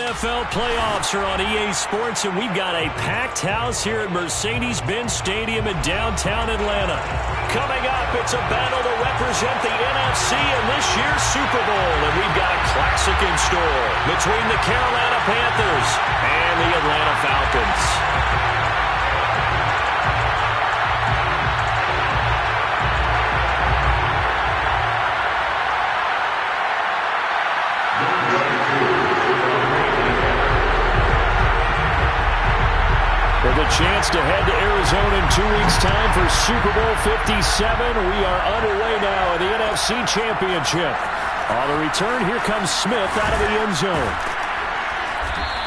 NFL playoffs are on EA Sports, and we've got a packed house here at Mercedes-Benz Stadium in downtown Atlanta. Coming up, it's a battle to represent the NFC in this year's Super Bowl, and we've got a classic in store between the Carolina Panthers and the Atlanta Falcons. With a chance to head to Arizona in 2 weeks' time for Super Bowl 57. We are underway now in the NFC Championship. On the return, here comes Smith out of the end zone.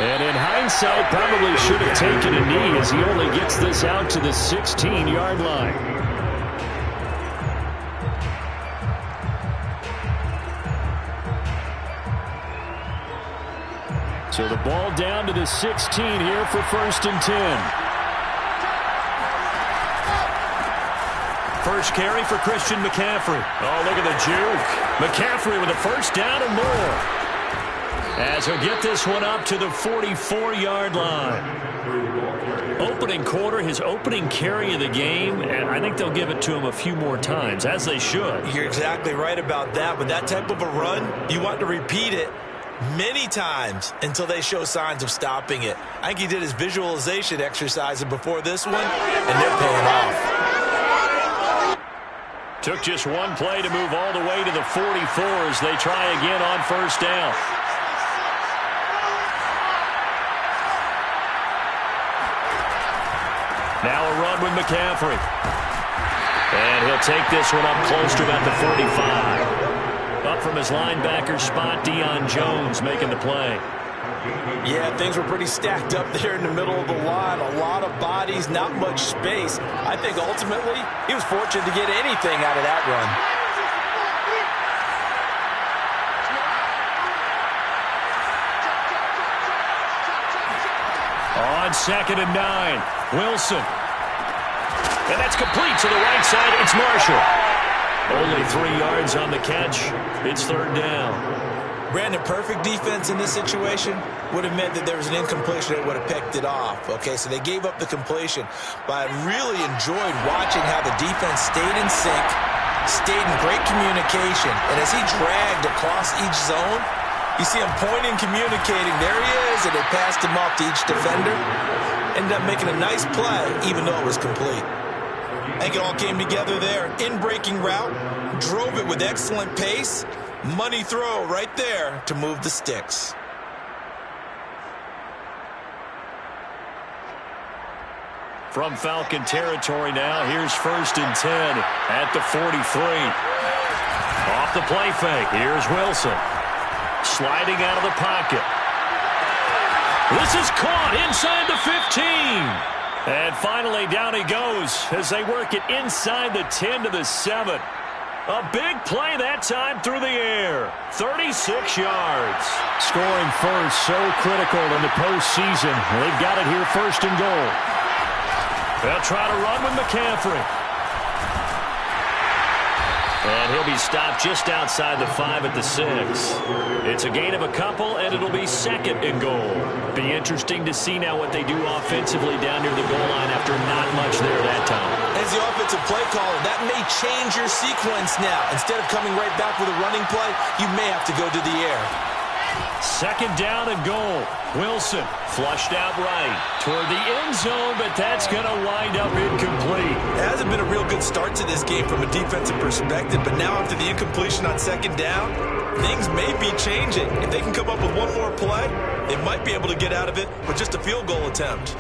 And in hindsight, probably should have taken a knee as he only gets this out to the 16-yard line. So the ball down to the 16 here for 1st and 10. First carry for Christian McCaffrey. Oh, look at the juke. McCaffrey with a first down and more. As he'll get this one up to the 44-yard line. Opening quarter, his opening carry of the game, and I think they'll give it to him a few more times, as they should. You're exactly right about that. With that type of a run, you want to repeat it many times until they show signs of stopping it. I think he did his visualization exercise before this one, and they're paying off. Took just one play to move all the way to the 44 as they try again on first down. Now a run with McCaffrey. And he'll take this one up close to about the 45. Up from his linebacker spot, Deion Jones making the play. Yeah, things were pretty stacked up there in the middle of the line. A lot of bodies, not much space. I think ultimately he was fortunate to get anything out of that run. On 2nd and 9, Wilson. And that's complete to the right side. It's Marshall. Only 3 yards on the catch. It's 3rd down. Brandon, perfect defense in this situation would have meant that there was an incompletion that would have picked it off. Okay, so they gave up the completion. But I really enjoyed watching how the defense stayed in sync, stayed in great communication. And as he dragged across each zone, you see him pointing, communicating. There he is, and they passed him off to each defender. Ended up making a nice play, even though it was complete. I think it all came together there. In-breaking route, drove it with excellent pace. Money throw right there to move the sticks. From Falcon territory now, here's 1st and 10 at the 43. Off the play fake, here's Wilson. Sliding out of the pocket. This is caught inside the 15. And finally, down he goes as they work it inside the 10 to the 7. A big play that time through the air. 36 yards. Scoring first, so critical in the postseason. They've got it here 1st and goal. They'll try to run with McCaffrey. And he'll be stopped just outside the 5 at the 6. It's a gain of a couple, and it'll be 2nd and goal. Be interesting to see now what they do offensively down near the goal line after not much there that time. As the offensive play caller, that may change your sequence now. Instead of coming right back with a running play, you may have to go to the air. 2nd down and goal. Wilson flushed out right toward the end zone, but that's going to wind up incomplete. It hasn't been a real good start to this game from a defensive perspective, but now after the incompletion on 2nd down, things may be changing. If they can come up with one more play, they might be able to get out of it with just a field goal attempt.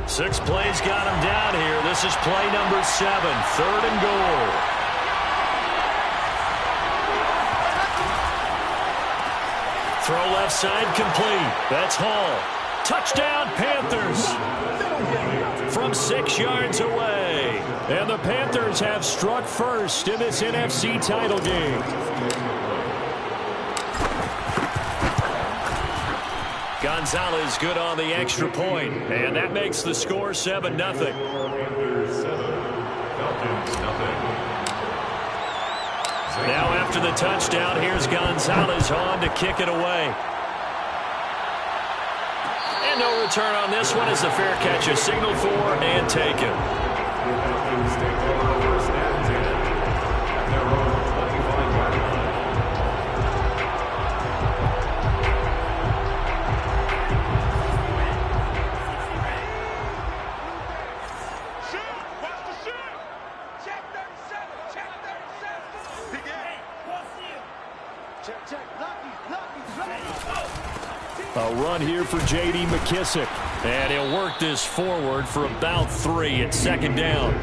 Six plays got him down here. This is play number 7, 3rd and goal. Throw left side complete. That's Hall. Touchdown, Panthers. From 6 yards away. And the Panthers have struck first in this NFC title game. Gonzalez good on the extra point, and that makes the score 7-0. Now after the touchdown, here's Gonzalez on to kick it away. And no return on this one as the fair catch is signaled for and taken. A run here for J.D. McKissick. And he'll work this forward for about 3 at second down.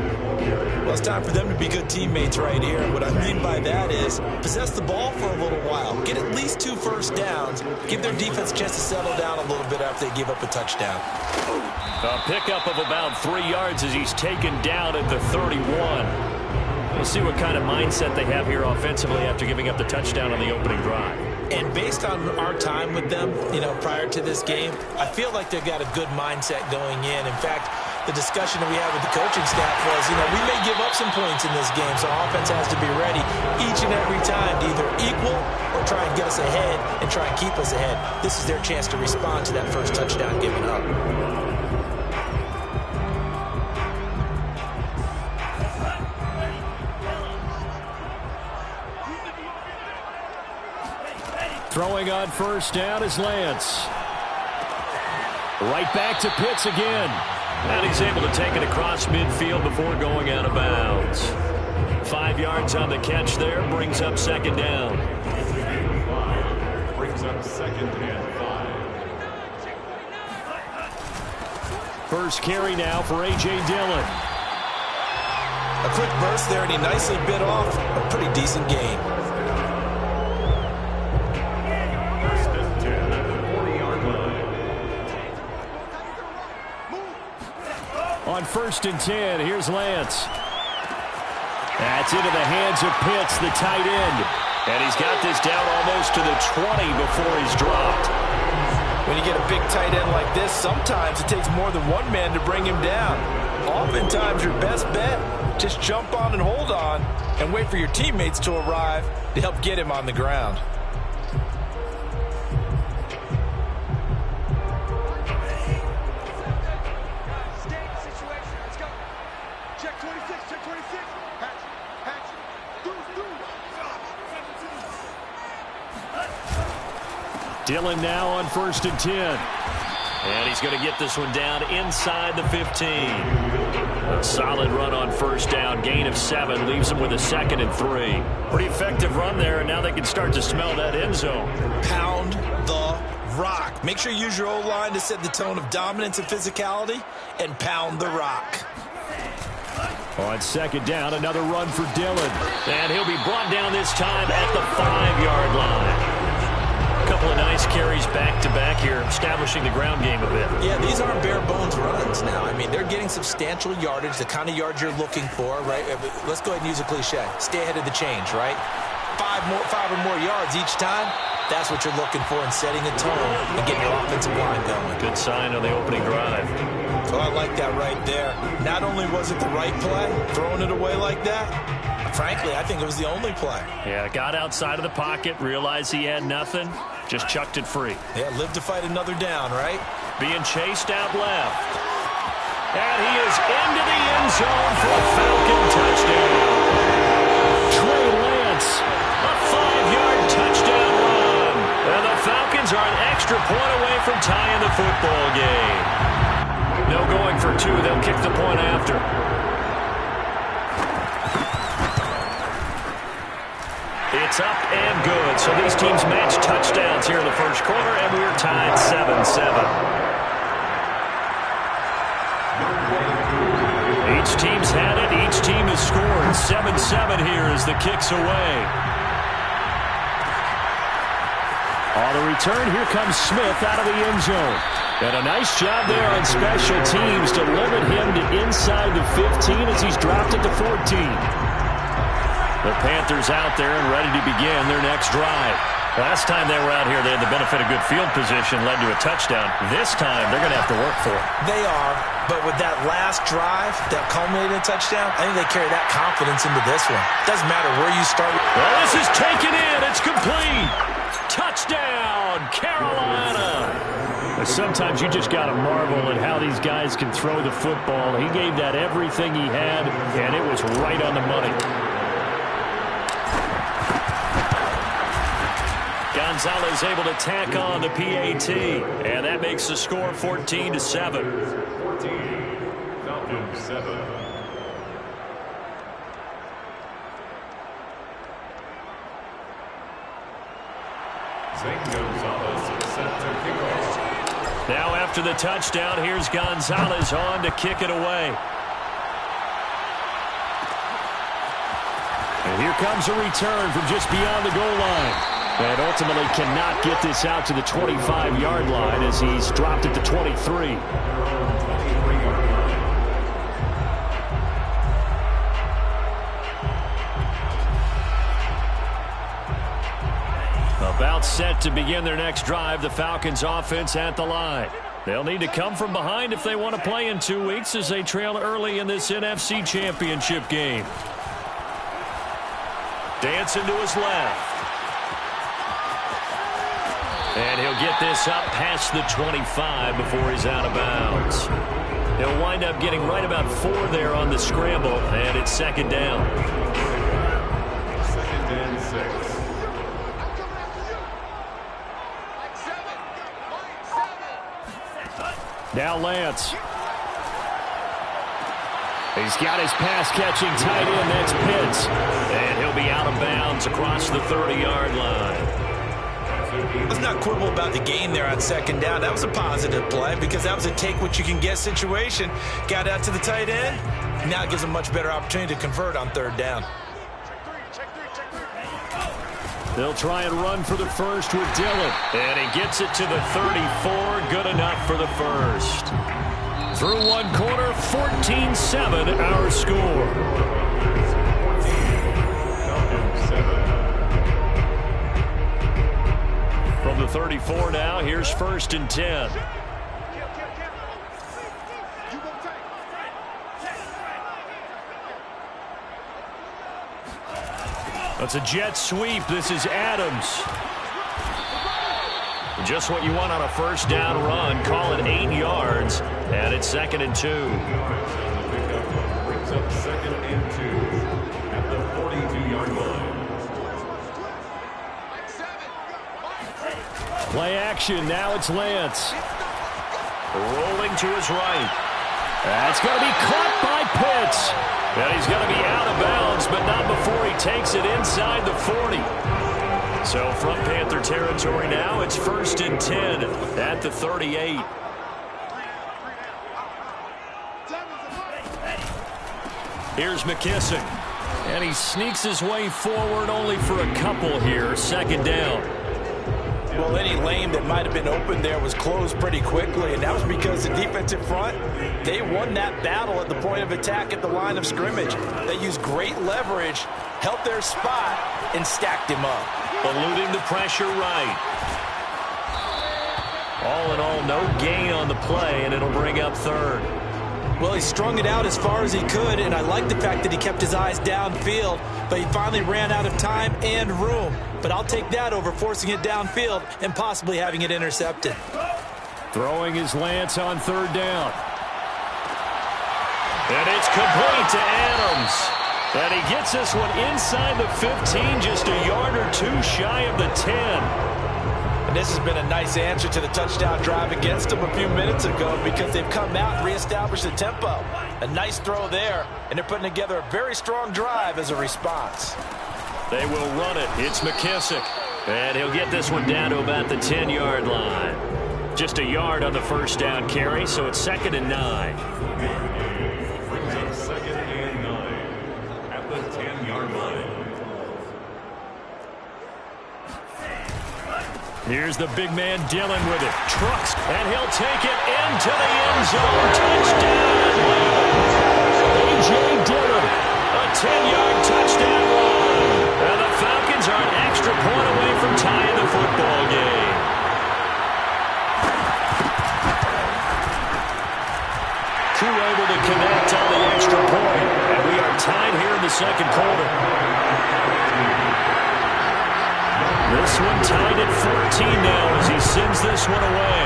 Well, it's time for them to be good teammates right here. And what I mean by that is possess the ball for a little while. Get at least 2 first downs. Give their defense a chance to settle down a little bit after they give up a touchdown. A pickup of about 3 yards as he's taken down at the 31. We'll see what kind of mindset they have here offensively after giving up the touchdown on the opening drive. And based on our time with them, prior to this game, I feel like they've got a good mindset going in. In fact, the discussion that we had with the coaching staff was, we may give up some points in this game, so offense has to be ready each and every time to either equal or try and get us ahead and try and keep us ahead. This is their chance to respond to that first touchdown given up. Throwing on first down is Lance. Right back to Pitts again. And he's able to take it across midfield before going out of bounds. 5 yards on the catch there. Brings up second down. Brings up second and 5. First carry now for A.J. Dillon. A quick burst there, and he nicely bit off a pretty decent gain. On first and 10, here's Lance. That's into the hands of Pitts, the tight end. And he's got this down almost to the 20 before he's dropped. When you get a big tight end like this, sometimes it takes more than one man to bring him down. Oftentimes, your best bet, just jump on and hold on and wait for your teammates to arrive to help get him on the ground. Dillon now on first and 10. And he's going to get this one down inside the 15. A solid run on first down. Gain of 7 leaves him with a second and 3. Pretty effective run there, and now they can start to smell that end zone. Pound the rock. Make sure you use your O-line to set the tone of dominance and physicality, and pound the rock. On second down, another run for Dillon. And he'll be brought down this time at the 5-yard line. A couple of nice carries back-to-back here, establishing the ground game a bit. Yeah, these aren't bare-bones runs now. I mean, they're getting substantial yardage, the kind of yards you're looking for, right? Let's go ahead and use a cliche. Stay ahead of the change, right? 5 or more yards each time, that's what you're looking for in setting a tone and getting your offensive line going. Good sign on the opening drive. So I like that right there. Not only was it the right play, throwing it away like that, frankly, I think it was the only play. Yeah, got outside of the pocket, realized he had nothing, just chucked it free. Yeah, live to fight another down, right? Being chased out left. And he is into the end zone for a Falcon touchdown. Trey Lance, a 5-yard touchdown run. And the Falcons are an extra point away from tying the football game. No going for 2. They'll kick the point after. It's up and good. So these teams match touchdowns here in the first quarter, and we're tied 7-7. Each team's had it. Each team has scored. 7-7 here as the kick's away. On the return, here comes Smith out of the end zone. And a nice job there on special teams to limit him to inside the 15 as he's dropped it to 14. The Panthers out there and ready to begin their next drive. Last time they were out here, they had the benefit of good field position, led to a touchdown. This time, they're going to have to work for it. They are, but with that last drive that culminated in a touchdown, I think they carry that confidence into this one. Doesn't matter where you start. Well, this is taken in. It's complete. Touchdown, Carolina. Sometimes you just got to marvel at how these guys can throw the football. He gave that everything he had, and it was right on the money. Gonzalez able to tack on the PAT, and that makes the score 14-7. 14, Falcons 7. Gonzalez set to kick off. Now after the touchdown, here's Gonzalez on to kick it away. And here comes a return from just beyond the goal line. And ultimately cannot get this out to the 25-yard line as he's dropped it to 23. About set to begin their next drive, the Falcons offense at the line. They'll need to come from behind if they want to play in 2 weeks as they trail early in this NFC Championship game. Dancing to his left. And he'll get this up past the 25 before he's out of bounds. He'll wind up getting right about 4 there on the scramble, and it's second down. Second and 6. Now Lance. He's got his pass-catching tight end. That's Pitts. And he'll be out of bounds across the 30-yard line. Let's not quibble about the gain there on second down. That was a positive play because that was a take-what-you-can-get situation. Got out to the tight end. Now it gives them a much better opportunity to convert on third down. They'll try and run for the first with Dillon. And he gets it to the 34. Good enough for the first. Through one quarter, 14-7 our score. Falcons 7. From the 34 now, here's first and 10. That's a jet sweep. This is Adams. Just what you want on a first down run. Call it 8 yards. And it's second and 2. Brings up second and 2 at the 42-yard line. Play action. Now it's Lance. Rolling to his right. That's going to be caught by Pitts. And he's going to be out of bounds, but not before he takes it inside the 40. So from Panther territory now, it's first and 10 at the 38. Here's McKissick. And he sneaks his way forward only for a couple here. Second down. Well, any lane that might have been open there was closed pretty quickly, and that was because the defensive front, they won that battle at the point of attack at the line of scrimmage. They used great leverage, held their spot, and stacked him up. Eluding the pressure right. All in all, no gain on the play, and it'll bring up third. Well, he strung it out as far as he could, and I like the fact that he kept his eyes downfield, but he finally ran out of time and room. But I'll take that over forcing it downfield and possibly having it intercepted. Throwing his Lance on third down. And it's complete to Adams. And he gets this one inside the 15, just a yard or two shy of the 10. And this has been a nice answer to the touchdown drive against them a few minutes ago because they've come out and reestablished the tempo. A nice throw there, and they're putting together a very strong drive as a response. They will run it. It's McKissick. And he'll get this one down to about the 10-yard line. Just a yard on the first down carry, so it's second and 9. Brings up second and 9 at the 10-yard line. Here's the big man Dillon with it. Trucks, and he'll take it into the end zone. Touchdown! A.J. Dillon, a 10-yard touchdown run. And the Falcons are an extra point away from tying the two able to connect on the extra point. And we are tied here in the second quarter. This one tied at 14 now as he sends this one away.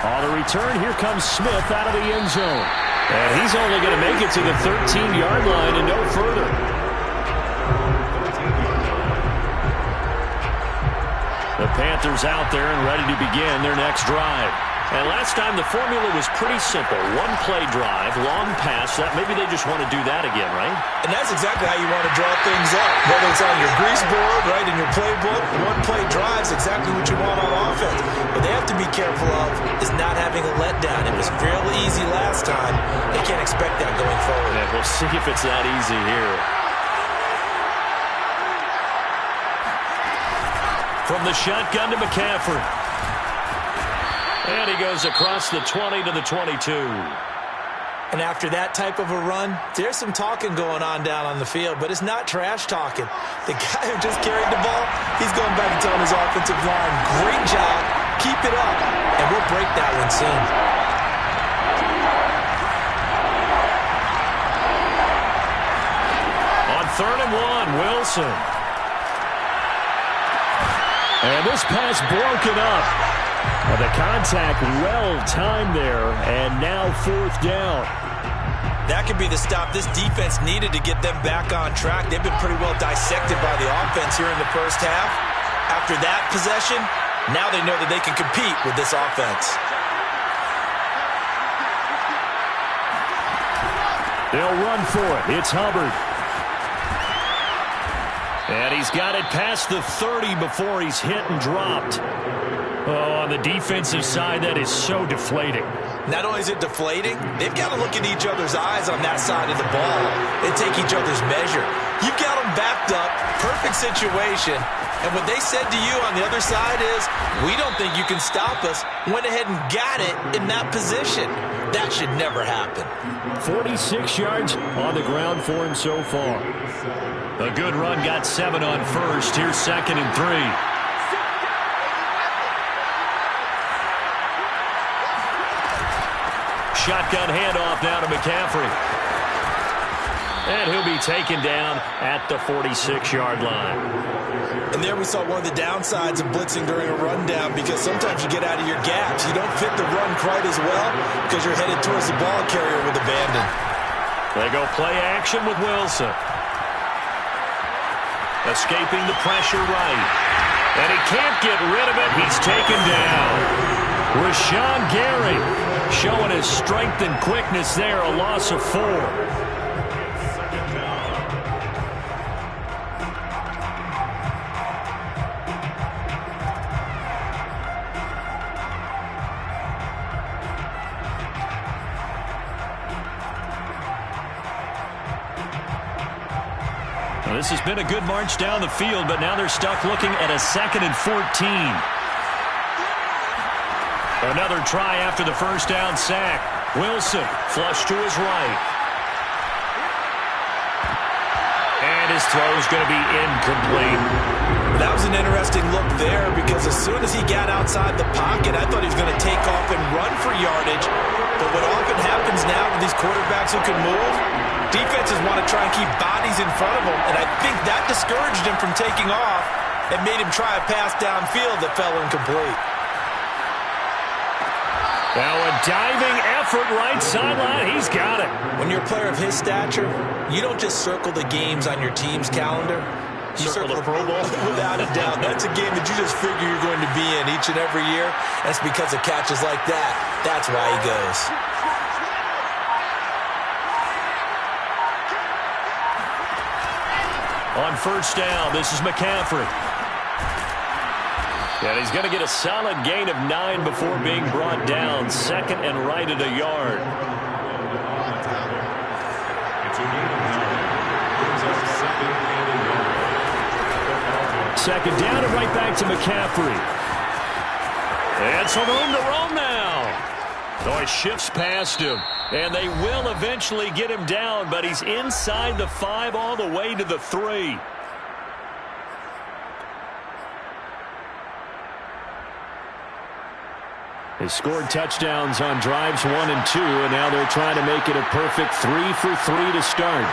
On the return, here comes Smith out of the end zone. And he's only going to make it to the 13-yard line and no further. The Panthers out there and ready to begin their next drive. And last time the formula was pretty simple. One-play drive, long pass. That maybe they just want to do that again, right? And that's exactly how you want to draw things up. Whether it's on your grease board, right, in your playbook, one-play drive is exactly what you want on offense. What they have to be careful of is not having a letdown. It was fairly easy last time. They can't expect that going forward. Yeah, we'll see if it's that easy here. From the shotgun to McCaffrey. And he goes across the 20 to the 22. And after that type of a run, there's some talking going on down on the field, but it's not trash talking. The guy who just carried the ball, he's going back and telling his offensive line, great job, keep it up, and we'll break that one soon. On 3rd and 1, Wilson. And this pass broken up. The contact well-timed there, and now 4th down. That could be the stop this defense needed to get them back on track. They've been pretty well dissected by the offense here in the first half. After that possession, now they know that they can compete with this offense. They'll run for it. It's Hubbard. And he's got it past the 30 before he's hit and dropped. Oh, on the defensive side, that is so deflating. Not only is it deflating, they've got to look in each other's eyes on that side of the ball and take each other's measure. You've got them backed up, perfect situation, and what they said to you on the other side is, we don't think you can stop us. Went ahead and got it in that position. That should never happen. 46 yards on the ground for him so far. A good run, got 7 on first. Here's 2nd and 3. Shotgun handoff now to McCaffrey. And he'll be taken down at the 46-yard line. And there we saw one of the downsides of blitzing during a rundown, because sometimes you get out of your gaps. You don't fit the run quite as well because you're headed towards the ball carrier with abandon. They go play action with Wilson. Escaping the pressure right. And he can't get rid of it. He's taken down. Rashawn Gary showing his strength and quickness there. A loss of 4. Well, this has been a good march down the field, but now they're stuck looking at a 2nd and 14. Another try after the first down sack. Wilson flush to his right. And his throw is going to be incomplete. That was an interesting look there, because as soon as he got outside the pocket, I thought he was going to take off and run for yardage. But what often happens now with these quarterbacks who can move, defenses want to try and keep bodies in front of them, and I think that discouraged him from taking off and made him try a pass downfield that fell incomplete. Now a diving effort right sideline. He's got it. When you're a player of his stature, you don't just circle the games on your team's calendar. You circle the Pro Bowl. Without a doubt. That's a game that you just figure you're going to be in each and every year. That's because of catches like that. That's why he goes. On first down, this is McCaffrey. And he's going to get a solid gain of 9 before being brought down. 2nd and right at a yard. Second down and right back to McCaffrey. And some room to roam now. Oh, he shifts past him. And they will eventually get him down, but he's inside the 5 all the way to the 3. They scored touchdowns on drives 1 and 2, and now they're trying to make it a perfect 3 for 3 to start.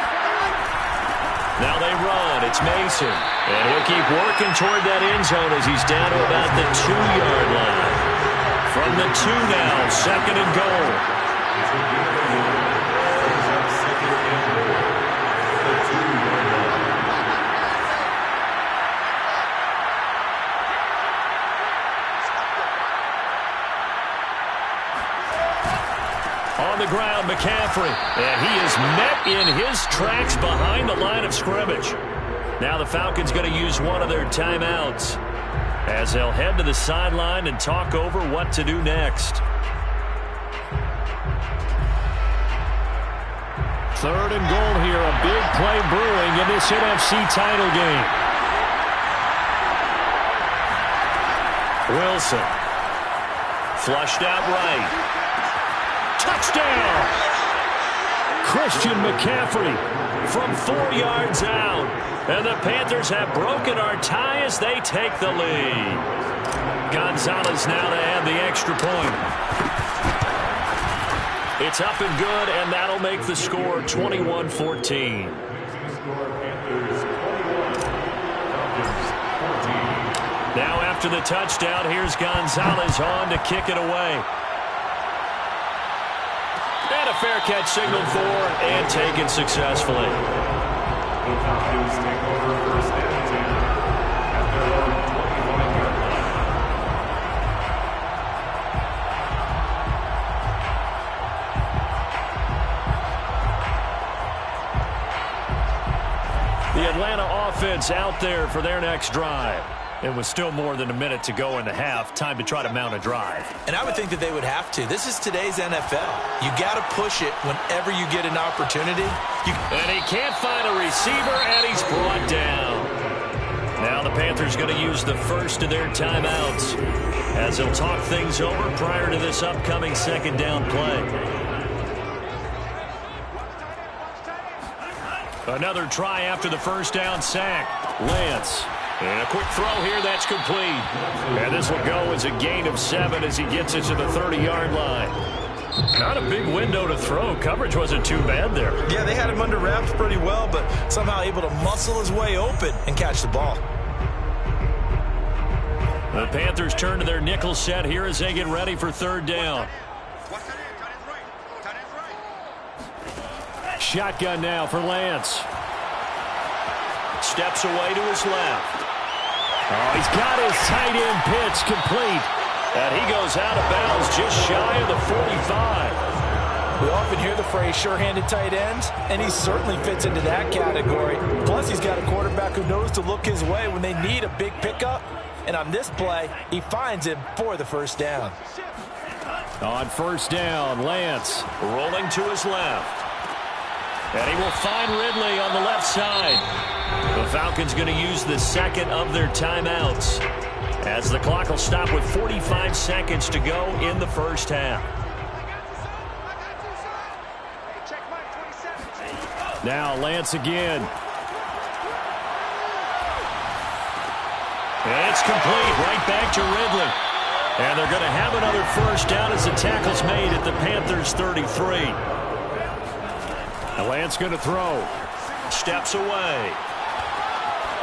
Now they run. It's Mason. And he'll keep working toward that end zone as he's down to about the 2-yard line. From the 2 now, 2nd and goal. On the ground, McCaffrey. And he is met in his tracks behind the line of scrimmage. Now the Falcons going to use one of their timeouts as they'll head to the sideline and talk over what to do next. 3rd and goal here. A big play brewing in this NFC title game. Wilson. Flushed out right. Touchdown! Christian McCaffrey from 4 yards out. And the Panthers have broken our tie as they take the lead. Gonzalez now to add the extra point. It's up and good, and that'll make the score 21-14. Now after the touchdown, here's Gonzalez on to kick it away. And a fair catch signaled for and taken successfully. The Falcons take over 1st and 10 at their own 25-yard line. The Atlanta offense out there for their next drive. It was still more than a minute to go in the half. Time to try to mount a drive. And I would think that they would have to. This is today's NFL. You got to push it whenever you get an opportunity. And he can't find a receiver, and he's brought down. Now the Panthers going to use the first of their timeouts as they'll talk things over prior to this upcoming 2nd down play. Another try after the 1st down sack. Lance. And a quick throw here that's complete. And this will go as a gain of 7 as he gets it to the 30-yard line. Not a big window to throw. Coverage wasn't too bad there. Yeah, they had him under wraps pretty well, but somehow able to muscle his way open and catch the ball. The Panthers turn to their nickel set here as they get ready for 3rd down. Shotgun now for Lance. Steps away to his left. Oh, he's got his tight end pitch complete. And he goes out of bounds just shy of the 45. We often hear the phrase sure-handed tight ends, and he certainly fits into that category. Plus, he's got a quarterback who knows to look his way when they need a big pickup. And on this play, he finds him for the 1st down. On 1st down, Lance rolling to his left. And he will find Ridley on the left side. The Falcons going to use the 2nd of their timeouts as the clock will stop with 45 seconds to go in the 1st half. Now Lance again. And it's complete right back to Ridley. And they're going to have another 1st down as the tackle's made at the Panthers' 33. Lance going to throw. Steps away.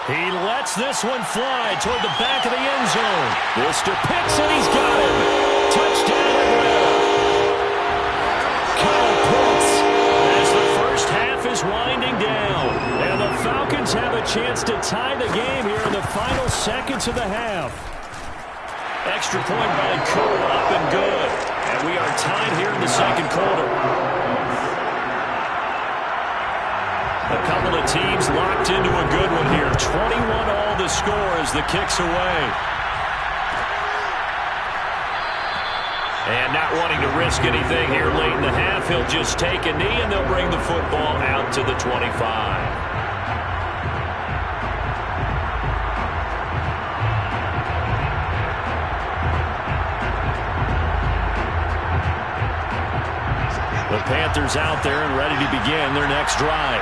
He lets this one fly toward the back of the end zone. Mr. Pitts, and he's got him. Touchdown, Atlanta. Kyle Pitts as the 1st half is winding down. And the Falcons have a chance to tie the game here in the final seconds of the half. Extra point by Cole, up and good. And we are tied here in the 2nd quarter. A couple of teams locked into a good one here. 21-all the score as the kick's away. And not wanting to risk anything here late in the half, he'll just take a knee and they'll bring the football out to the 25. The Panthers out there and ready to begin their next drive.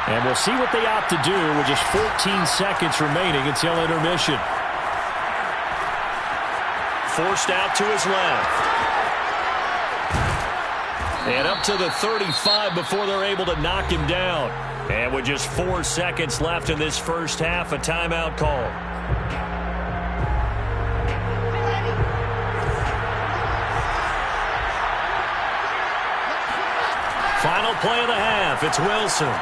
And we'll see what they opt to do with just 14 seconds remaining until intermission. Forced out to his left. And up to the 35 before they're able to knock him down. And with just 4 seconds left in this first half, a timeout call. Final play of the half. It's Wilson.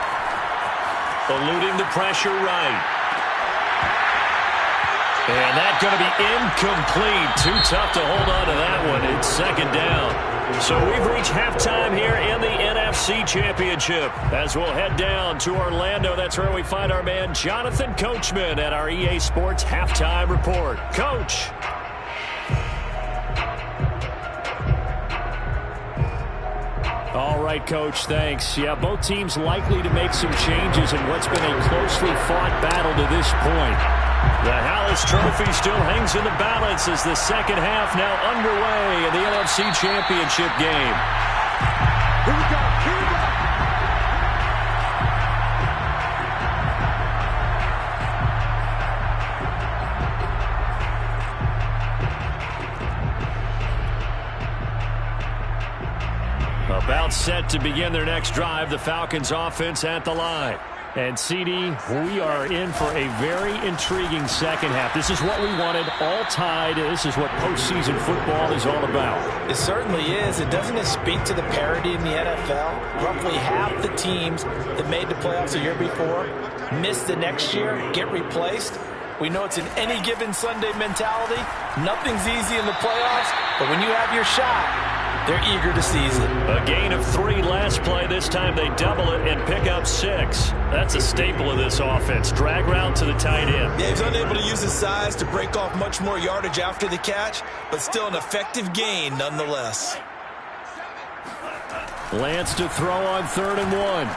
Eluding the pressure right. And that's going to be incomplete. Too tough to hold on to that one. It's second down. So we've reached halftime here in the NFC Championship. As we'll head down to Orlando, that's where we find our man Jonathan Coachman at our EA Sports Halftime Report. Coach. All right, Coach, thanks. Yeah, both teams likely to make some changes in what's been a closely fought battle to this point. The Hallis Trophy still hangs in the balance as the second half now underway in the NFC Championship game. Here we go. Here we go. About set to begin their next drive, the Falcons offense at the line. And, CD, we are in for a very intriguing second half. This is what we wanted, all tied. This is what postseason football is all about. It certainly is. Doesn't it speak to the parity in the NFL? Roughly half the teams that made the playoffs a year before miss the next year, get replaced. We know it's an any given Sunday mentality. Nothing's easy in the playoffs, but when you have your shot, they're eager to seize it. A gain of 3 last play. This time they double it and pick up 6. That's a staple of this offense. Drag route to the tight end. Yeah, he's unable to use his size to break off much more yardage after the catch, but still an effective gain nonetheless. Lance to throw on 3rd and 1.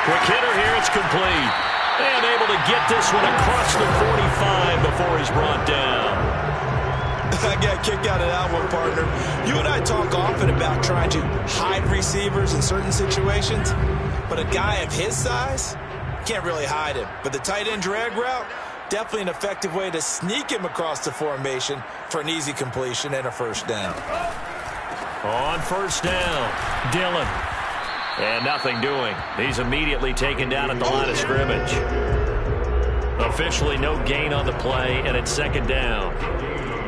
Quick hitter here. It's complete. And able to get this one across the 45 before he's brought down. I got a kick out of that one, partner. You and I talk often about trying to hide receivers in certain situations, but a guy of his size can't really hide him. But the tight end drag route, definitely an effective way to sneak him across the formation for an easy completion and a first down. On first down, Dillon. And nothing doing. He's immediately taken down at the line of scrimmage. Officially no gain on the play, and it's second down.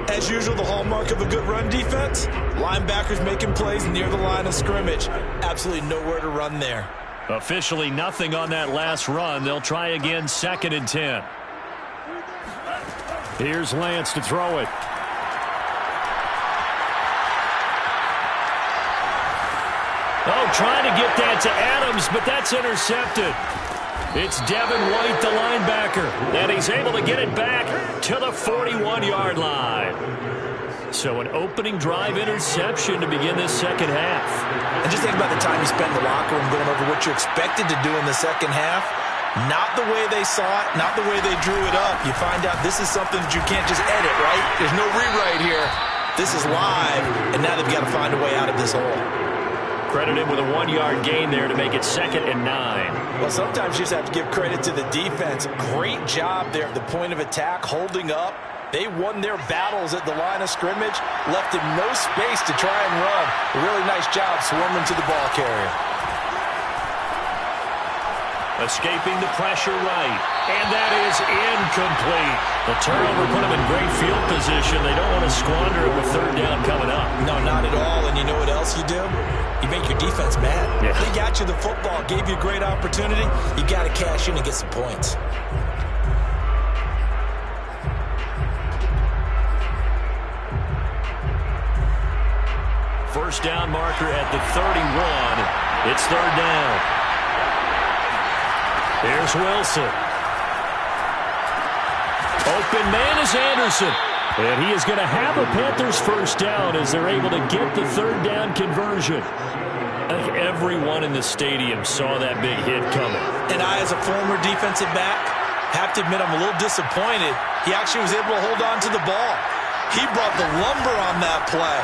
As usual, the hallmark of a good run defense, linebackers making plays near the line of scrimmage. Absolutely nowhere to run there. Officially nothing on that last run. They'll try again, 2nd and 10. Here's Lance to throw it. Oh, trying to get that to Adams, but that's intercepted. It's Devin White, the linebacker, and he's able to get it back to the 41-yard line. So an opening drive interception to begin this second half. And just think about the time you spent in the locker room going over what you expected to do in the second half. Not the way they saw it, not the way they drew it up. You find out this is something that you can't just edit, right? There's no rewrite here. This is live, and now they've got to find a way out of this hole. Credit him with a 1-yard gain there to make it 2nd and 9. Well, sometimes you just have to give credit to the defense. Great job there at the point of attack, holding up. They won their battles at the line of scrimmage, left him no space to try and run. A really nice job swarming to the ball carrier. Escaping the pressure right. And that is incomplete. The turnover put them in great field position. They don't want to squander it with 3rd down coming up. No, not at all. And you know what else you do? You make your defense mad. Yeah. They got you the football, gave you a great opportunity. You got to cash in and get some points. First down marker at the 31. It's 3rd down. Here's Wilson. Open man is Anderson. And he is going to have a Panthers first down as they're able to get the 3rd down conversion. I think everyone in the stadium saw that big hit coming. And I, as a former defensive back, have to admit I'm a little disappointed. He actually was able to hold on to the ball. He brought the lumber on that play.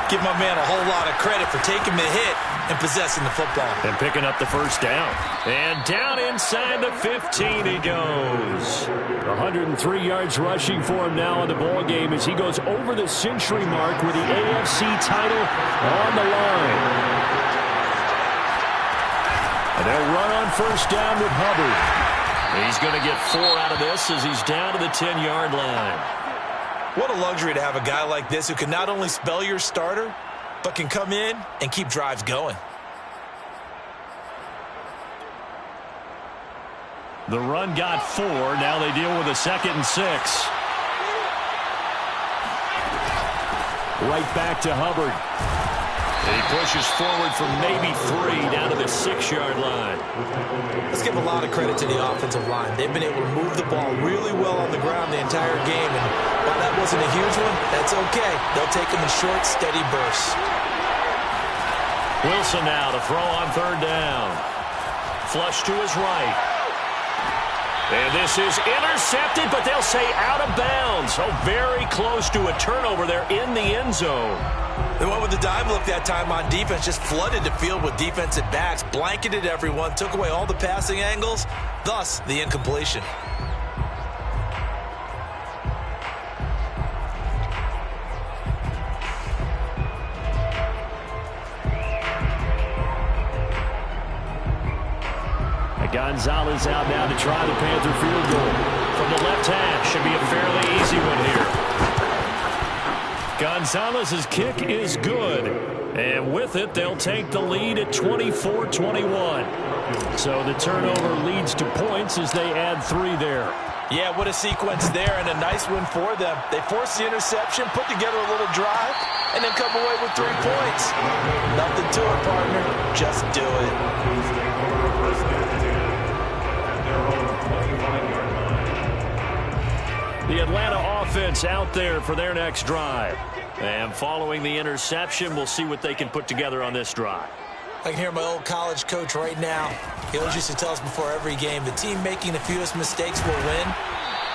Give my man a whole lot of credit for taking the hit and possessing the football. And picking up the first down. And down inside the 15 he goes. 103 yards rushing for him now in the ball game as he goes over the century mark with the AFC title on the line. And they'll run on first down with Hubbard. He's going to get 4 out of this as he's down to the 10-yard line. What a luxury to have a guy like this who can not only spell your starter, but can come in and keep drives going. The run got 4. Now they deal with a 2nd and 6. Right back to Hubbard. He pushes forward from maybe 3 down to the 6-yard line. Let's give a lot of credit to the offensive line. They've been able to move the ball really well on the ground the entire game. And while that wasn't a huge one, that's okay. They'll take them in short, steady bursts. Wilson now to throw on 3rd down. Flush to his right. And this is intercepted, but they'll say out of bounds. So very close to a turnover there in the end zone. They went with the dime look that time on defense, just flooded the field with defensive backs, blanketed everyone, took away all the passing angles, thus the incompletion. Gonzalez out now to try the Panther field goal. From the left hash, should be a fairly easy one here. Gonzalez's kick is good. And with it, they'll take the lead at 24-21. So the turnover leads to points as they add 3 there. Yeah, what a sequence there, and a nice win for them. They forced the interception, put together a little drive, and then come away with 3 points. Nothing to it, partner. Just do it. The Atlanta offense out there for their next drive. And following the interception, we'll see what they can put together on this drive. I can hear my old college coach right now. He always used to tell us before every game, the team making the fewest mistakes will win.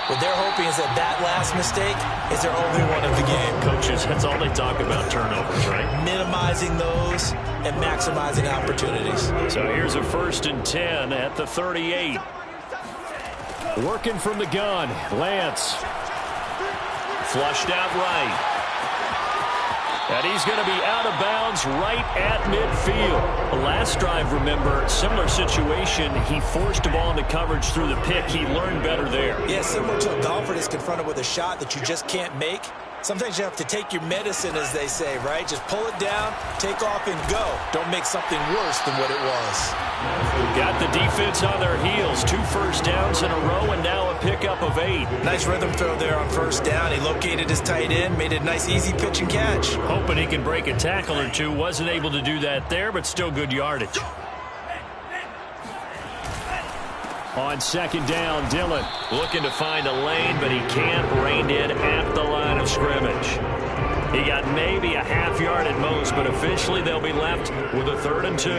What they're hoping is that last mistake is their only one of the game. Coaches, that's all they talk about, turnovers, right? Minimizing those and maximizing opportunities. So here's a 1st and 10 at the 38. Working from the gun, Lance. Flushed out right. And he's going to be out of bounds right at midfield. The last drive, remember, similar situation. He forced the ball into coverage through the pick. He learned better there. Yeah, similar to a golfer that's confronted with a shot that you just can't make. Sometimes you have to take your medicine, as they say, right? Just pull it down, take off, and go. Don't make something worse than what it was. Got the defense on their heels. 2 first downs in a row, and now a pickup of 8. Nice rhythm throw there on 1st down. He located his tight end, made it a nice, easy pitch and catch. Hoping he can break a tackle or 2. Wasn't able to do that there, but still good yardage. On 2nd down, Dillon looking to find a lane, but he can't. Reined in at the line of scrimmage. He got maybe a half yard at most, but officially they'll be left with a 3rd and 2.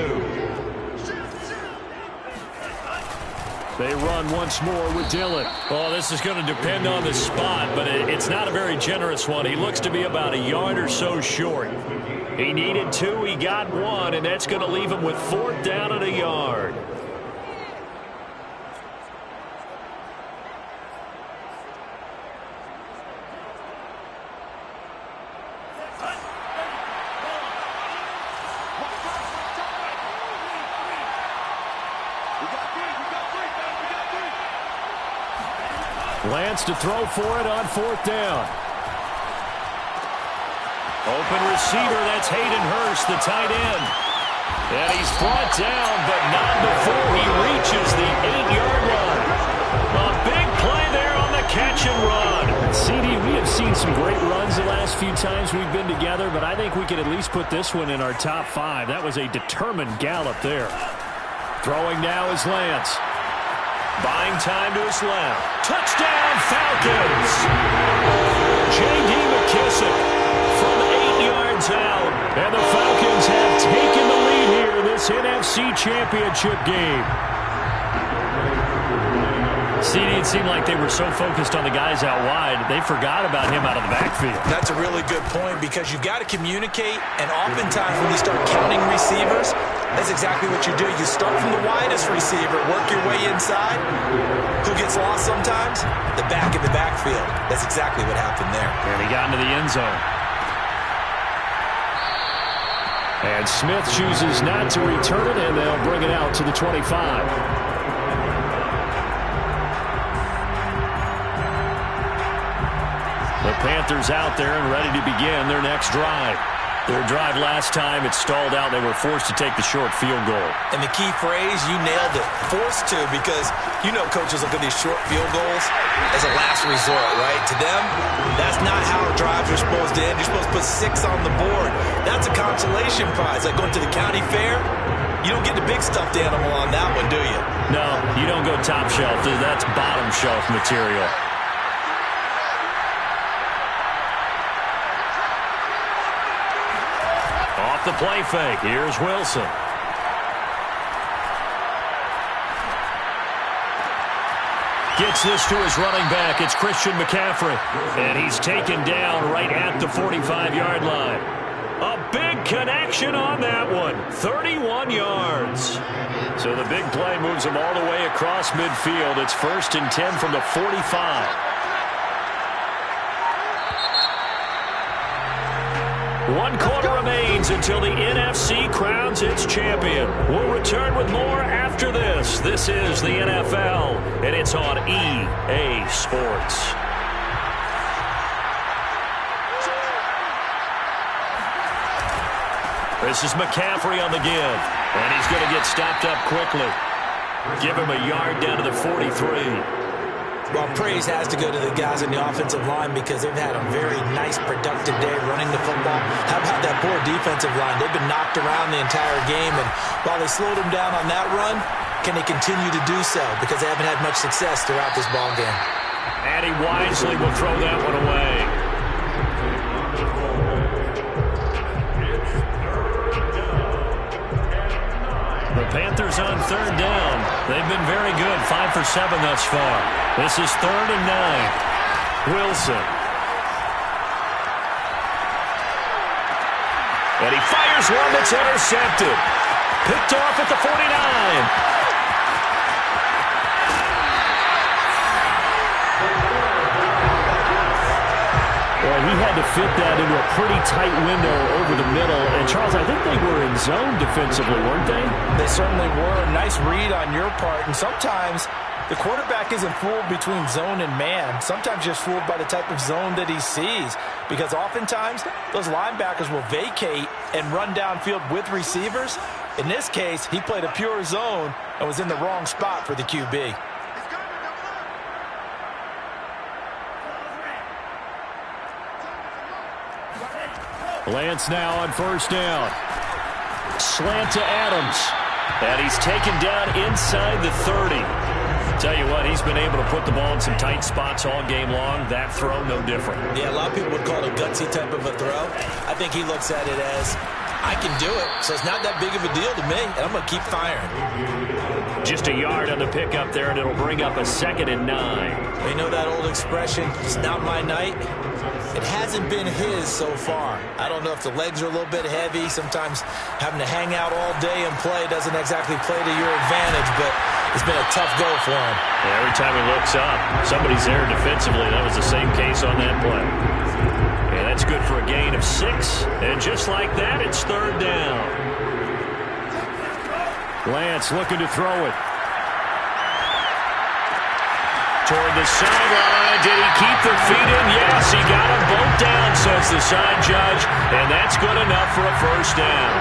They run once more with Dillon. Oh, this is going to depend on the spot, but it's not a very generous one. He looks to be about a yard or so short. He needed 2, he got 1, and that's going to leave him with 4th down and a yard. Lance to throw for it on 4th down. Open receiver, that's Hayden Hurst, the tight end. And he's brought down, but not before he reaches the 8-yard line. A big play there on the catch and run. CD, we have seen some great runs the last few times we've been together, but I think we could at least put this one in our top 5. That was a determined gallop there. Throwing now is Lance. Buying time to his left. Touchdown, Falcons! J.D. McKissick from 8 yards out. And the Falcons have taken the lead here in this NFC Championship game. CD, it seemed like they were so focused on the guys out wide, they forgot about him out of the backfield. That's a really good point because you've got to communicate, and oftentimes when you start counting receivers, that's exactly what you do. You start from the widest receiver, work your way inside. Who gets lost sometimes? The back in the backfield. That's exactly what happened there. And he got into the end zone. And Smith chooses not to return it, and they'll bring it out to the 25. The Panthers out there and ready to begin their next drive. Their drive last time, it stalled out. They were forced to take the short field goal. And the key phrase, you nailed it, forced to, because you know coaches look at these short field goals as a last resort, right? To them, that's not how drives are supposed to end. You're supposed to put 6 on the board. That's a consolation prize. Like going to the county fair, you don't get the big stuffed animal on that one, do you? No, you don't go top shelf. That's bottom shelf material. The play fake. Here's Wilson. Gets this to his running back. It's Christian McCaffrey. And he's taken down right at the 45-yard line. A big connection on that one. 31 yards. So the big play moves him all the way across midfield. It's 1st and 10 from the 45. 1 quarter remains until the NFC crowns its champion. We'll return with more after this. This is the NFL, and it's on EA Sports. This is McCaffrey on the give, and he's going to get stopped up quickly. Give him a yard down to the 43. Well, praise has to go to the guys in the offensive line because they've had a very nice, productive day running the football. How about that poor defensive line? They've been knocked around the entire game, and while they slowed them down on that run, can they continue to do so? Because they haven't had much success throughout this ball game. And he wisely will throw that one away. The Panthers on 3rd down. They've been very good, 5 for 7 thus far. This is 3rd and 9. Wilson. And he fires one that's intercepted. Picked off at the 49. Well, he had to fit that into a pretty tight window over the middle. And, Charles, I think they were in zone defensively, weren't they? They certainly were. Nice read on your part. And sometimes the quarterback isn't fooled between zone and man. Sometimes just fooled by the type of zone that he sees. Because oftentimes, those linebackers will vacate and run downfield with receivers. In this case, he played a pure zone and was in the wrong spot for the QB. Lance now on 1st down. Slant to Adams. And he's taken down inside the 30. Tell you what, he's been able to put the ball in some tight spots all game long. That throw, no different. Yeah, a lot of people would call it a gutsy type of a throw. I think he looks at it as, I can do it, so it's not that big of a deal to me, and I'm going to keep firing. Just a yard on the pickup there, and it'll bring up a 2nd and 9. You know that old expression, it's not my night? It hasn't been his so far. I don't know if the legs are a little bit heavy. Sometimes having to hang out all day and play doesn't exactly play to your advantage, but it's been a tough go for him. Yeah, every time he looks up, somebody's there defensively. That was the same case on that play. And that's good for a gain of 6. And just like that, it's 3rd down. Lance looking to throw it. Toward the sideline. Did he keep the feet in? Yes, he got them both down, says the side judge. And that's good enough for a 1st down.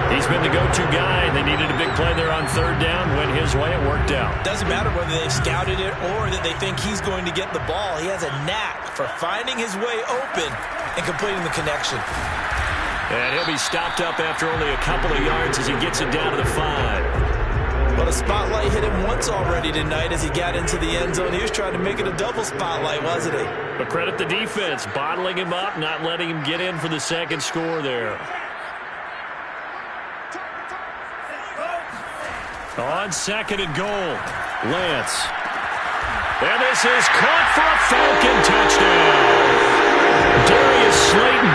He's been the go-to guy, and they needed a big play there on 3rd down. Went his way, it worked out. Doesn't matter whether they've scouted it or that they think he's going to get the ball. He has a knack for finding his way open and completing the connection. And he'll be stopped up after only a couple of yards as he gets it down to the 5. Well, the spotlight hit him once already tonight as he got into the end zone. He was trying to make it a double spotlight, wasn't he? But credit the defense, bottling him up, not letting him get in for the 2nd score there. On 2nd and goal, Lance. And this is caught for a Falcon touchdown. Darius Slayton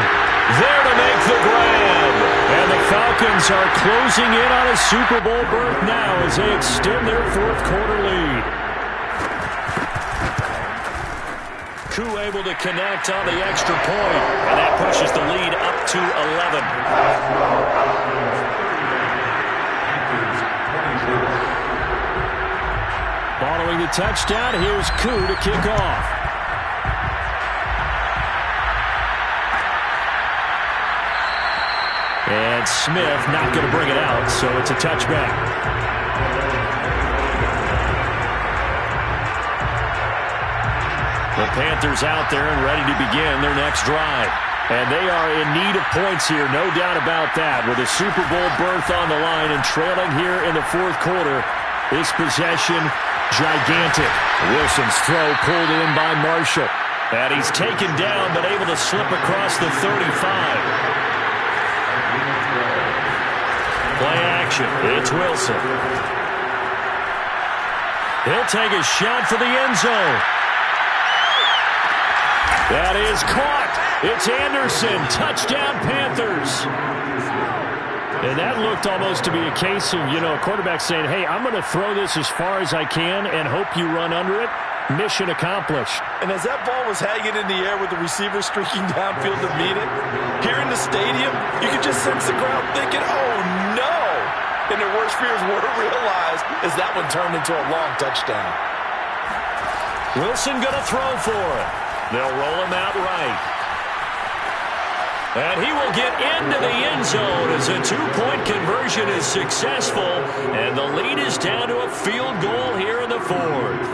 there to make the grab. And the Falcons are closing in on a Super Bowl berth now as they extend their 4th quarter lead. Koo able to connect on the extra point, and that pushes the lead up to 11. Following the touchdown, here's Koo to kick off. And Smith not going to bring it out, so it's a touchback. The Panthers out there and ready to begin their next drive. And they are in need of points here, no doubt about that. With a Super Bowl berth on the line and trailing here in the fourth quarter, this possession gigantic. Wilson's throw pulled in by Marshall. And he's taken down but able to slip across the 35. Play action. It's Wilson. He'll take a shot for the end zone. That is caught. It's Anderson. Touchdown, Panthers. And that looked almost to be a case of, a quarterback saying, hey, I'm going to throw this as far as I can and hope you run under it. Mission accomplished. And as that ball was hanging in the air with the receiver streaking downfield to meet it, here in the stadium, you could just sense the crowd thinking, oh, no. And their worst fears were realized as that one turned into a long touchdown. Wilson going to throw for it. They'll roll him out right. And he will get into the end zone as a two-point conversion is successful. And the lead is down to a field goal here in the fourth.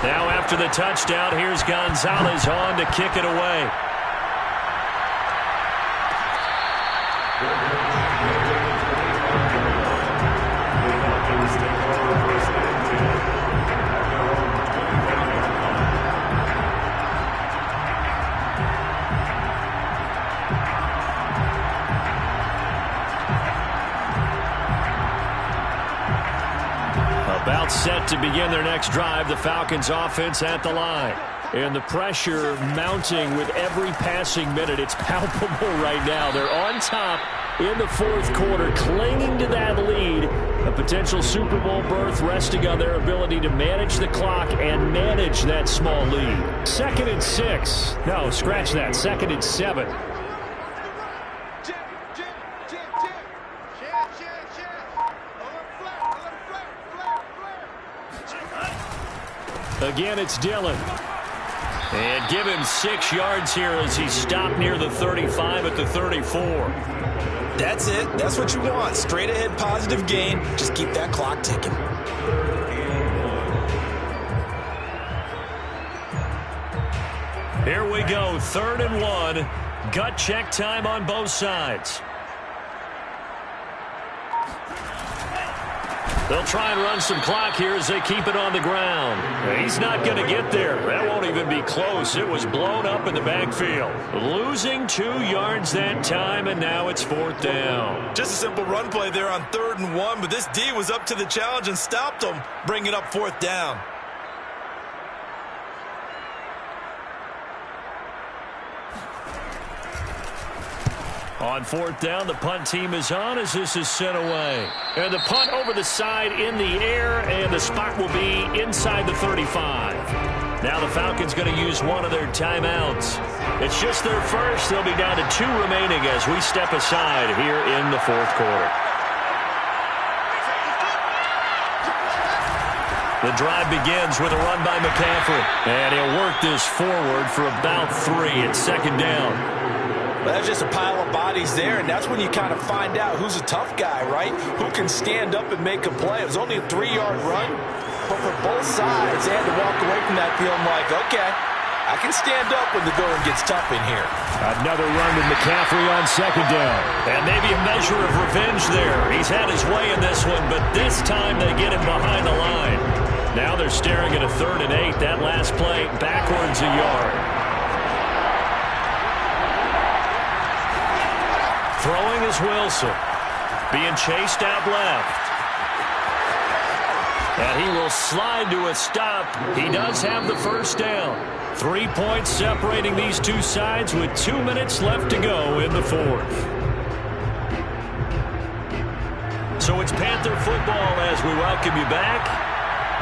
Now after the touchdown, here's Gonzalez on to kick it away. About set to begin their next drive, the Falcons offense at the line. And the pressure mounting with every passing minute. It's palpable right now. They're on top in the fourth quarter, clinging to that lead. A potential Super Bowl berth resting on their ability to manage the clock and manage that small lead. 2nd and 6. No, scratch that. 2nd and 7. Again, it's Dillon. And give him 6 yards here as he stopped near the 35 at the 34. That's it. That's what you want. Straight ahead positive gain. Just keep that clock ticking. Here we go. 3rd and 1. Gut check time on both sides. They'll try and run some clock here as they keep it on the ground. He's not going to get there. That won't even be close. It was blown up in the backfield. Losing 2 yards that time, and now it's 4th down. Just a simple run play there on 3rd and 1, but this D was up to the challenge and stopped them, bringing up 4th down. On 4th down, the punt team is on as this is sent away. And the punt over the side in the air, and the spot will be inside the 35. Now the Falcons going to use one of their timeouts. It's just their first. They'll be down to 2 remaining as we step aside here in the fourth quarter. The drive begins with a run by McCaffrey. And he'll work this forward for about 3. It's 2nd down. Well, that's just a pile of bodies there, and that's when you kind of find out who's a tough guy, right? Who can stand up and make a play. It was only a 3-yard run, but for both sides, they had to walk away from that feeling like, okay, I can stand up when the going gets tough in here. Another run with McCaffrey on 2nd down. And maybe a measure of revenge there. He's had his way in this one, but this time they get him behind the line. Now they're staring at a 3rd and 8. That last play backwards a yard. Throwing is Wilson. Being chased out left. And he will slide to a stop. He does have the 1st down. 3 points separating these two sides with 2 minutes left to go in the fourth. So it's Panther football as we welcome you back.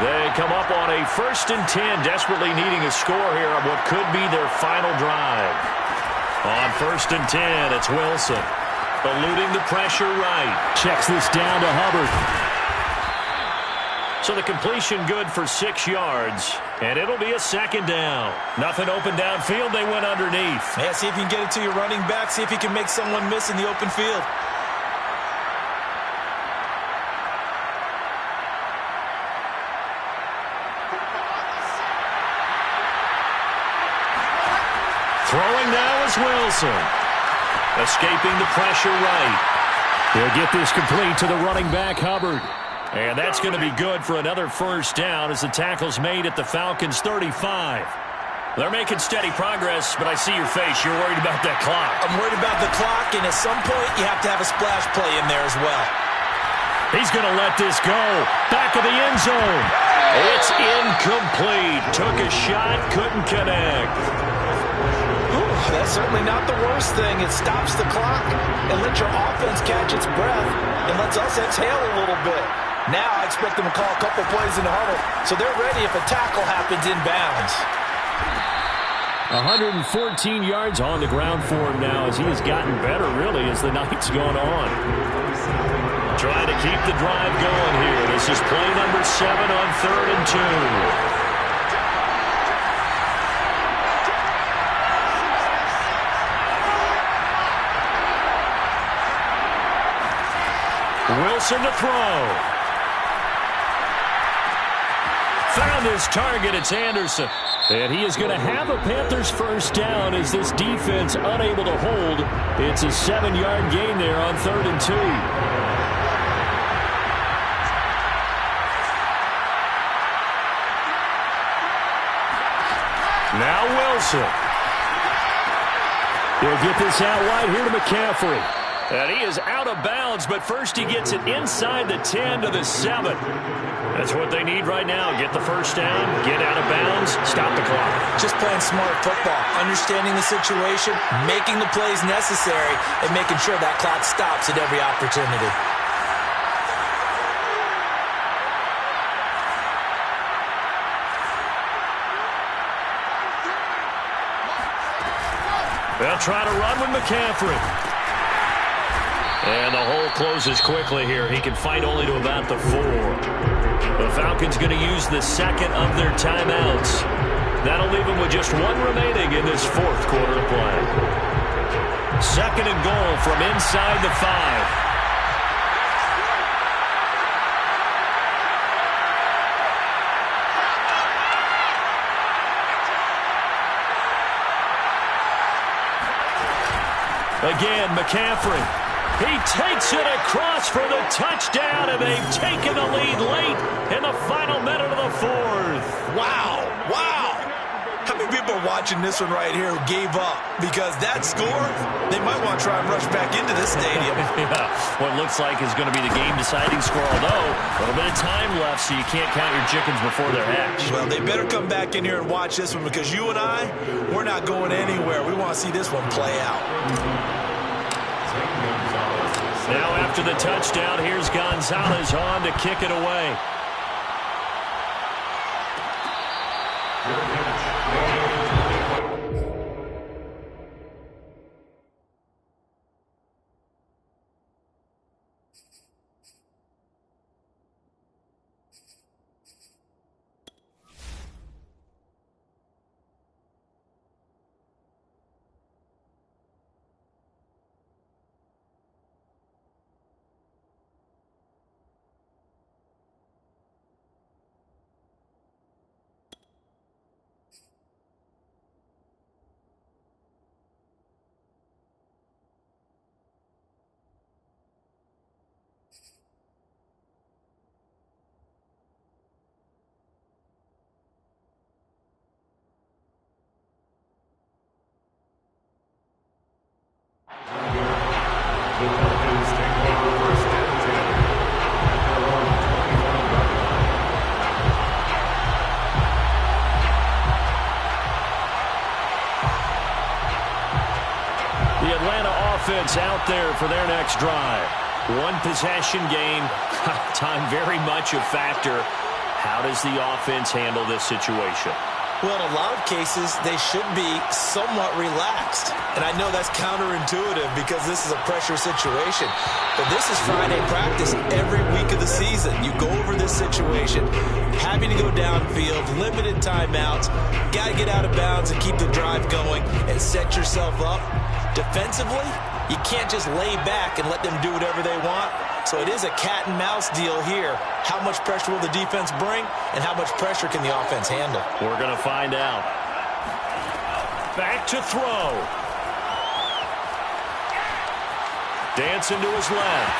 They come up on a 1st and 10, desperately needing a score here on what could be their final drive. On 1st and 10, it's Wilson. Eluding the pressure right. Checks this down to Hubbard. So the completion good for 6 yards, and it'll be a 2nd down. Nothing open downfield. They went underneath. Yeah, see if you can get it to your running back. See if you can make someone miss in the open field. Throwing now is Wilson. Escaping the pressure right. He'll get this complete to the running back, Hubbard. And that's going to be good for another 1st down as the tackle's made at the Falcons' 35. They're making steady progress, but I see your face. You're worried about that clock. I'm worried about the clock, and at some point you have to have a splash play in there as well. He's going to let this go. Back of the end zone. It's incomplete. Took a shot, couldn't connect. That's certainly not the worst thing. It stops the clock and lets your offense catch its breath and lets us exhale a little bit. Now I expect them to call a couple plays in the huddle, so they're ready if a tackle happens inbounds. 114 yards on the ground for him now as he has gotten better, really, as the night's gone on. Trying to keep the drive going here. This is play number 7 on 3rd and 2. Wilson to throw. Found his target. It's Anderson. And he is going to have a Panthers 1st down as this defense unable to hold. It's a 7-yard gain there on 3rd and 2. Now Wilson. He'll get this out wide here to McCaffrey. And he is out of bounds, but first he gets it inside the 10 to the 7. That's what they need right now. Get the 1st down, get out of bounds, stop the clock. Just playing smart football, understanding the situation, making the plays necessary, and making sure that clock stops at every opportunity. They'll try to run with McCaffrey. And the hole closes quickly here. He can fight only to about the 4. The Falcons going to use the 2nd of their timeouts. That'll leave them with just 1 remaining in this 4th quarter of play. 2nd and goal from inside the 5. Again, McCaffrey. He takes it across for the touchdown, and they've taken the lead late in the final minute of the 4th. Wow. Wow. How many people are watching this one right here who gave up? Because that score, they might want to try and rush back into this stadium. Yeah, what looks like is going to be the game-deciding score, although a little bit of time left, so you can't count your chickens before they're hatched. Well, they better come back in here and watch this one, because you and I, we're not going anywhere. We want to see this one play out. Now after the touchdown, here's Gonzalez on to kick it away. Out there for their next drive. 1 possession game. Time very much a factor. how does the offense handle this situation? Well, in a lot of cases, they should be somewhat relaxed. And I know that's counterintuitive because this is a pressure situation. But this is Friday practice every week of the season. You go over this situation, having to go downfield, limited timeouts, got to get out of bounds and keep the drive going and set yourself up. Defensively, you can't just lay back and let them do whatever they want. So it is a cat and mouse deal here. How much pressure will the defense bring, and how much pressure can the offense handle? We're going to find out. Back to throw. Dancing to his left.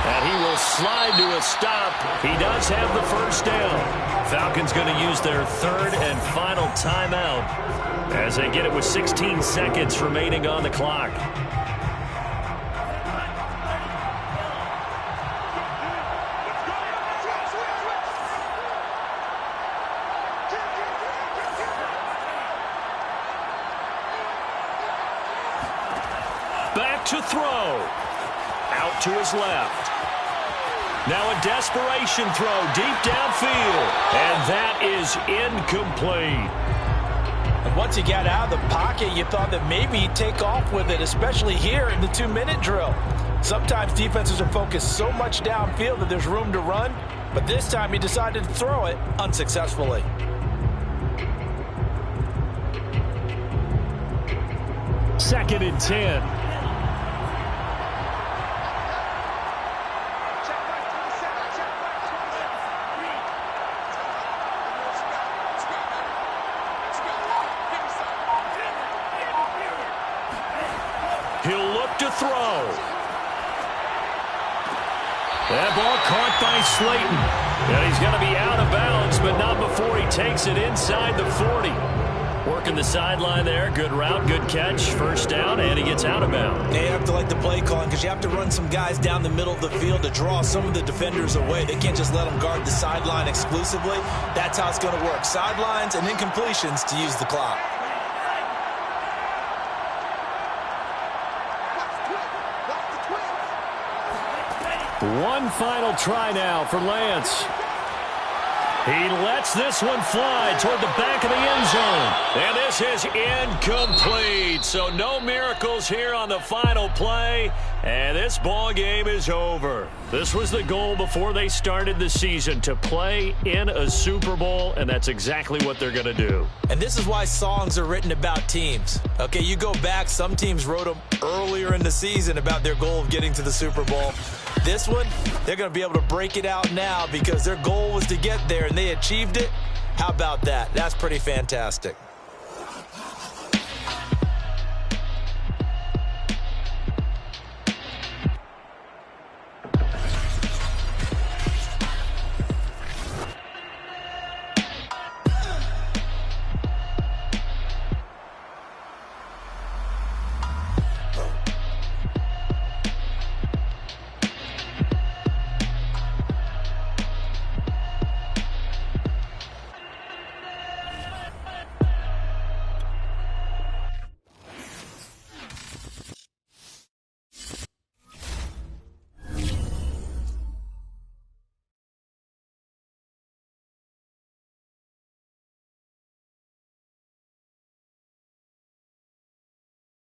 And he will slide to a stop. He does have the first down. Falcons going to use their third and final timeout as they get it with 16 seconds remaining on the clock. Back to throw. Out to his left. Now a desperation throw deep downfield. And that is incomplete. And once he got out of the pocket, you thought that maybe he'd take off with it, especially here in the 2-minute drill. Sometimes defenses are focused so much downfield that there's room to run, but this time he decided to throw it unsuccessfully. Second and 10. He'll look to throw. That ball caught by Slayton. And he's going to be out of bounds, but not before he takes it inside the 40. Working the sideline there. Good route, good catch. First down, and he gets out of bounds. You have to like the play calling because you have to run some guys down the middle of the field to draw some of the defenders away. They can't just let them guard the sideline exclusively. That's how it's going to work. Sidelines and incompletions to use the clock. One final try now for Lance. He lets this one fly toward the back of the end zone. And this is incomplete. So no miracles here on the final play. And this ball game is over. This was the goal before they started the season, to play in a Super Bowl, and that's exactly what they're going to do. And this is why songs are written about teams. Okay, you go back, some teams wrote them earlier in the season about their goal of getting to the Super Bowl. This one, they're going to be able to break it out now because their goal was to get there, and they achieved it. How about that? That's pretty fantastic.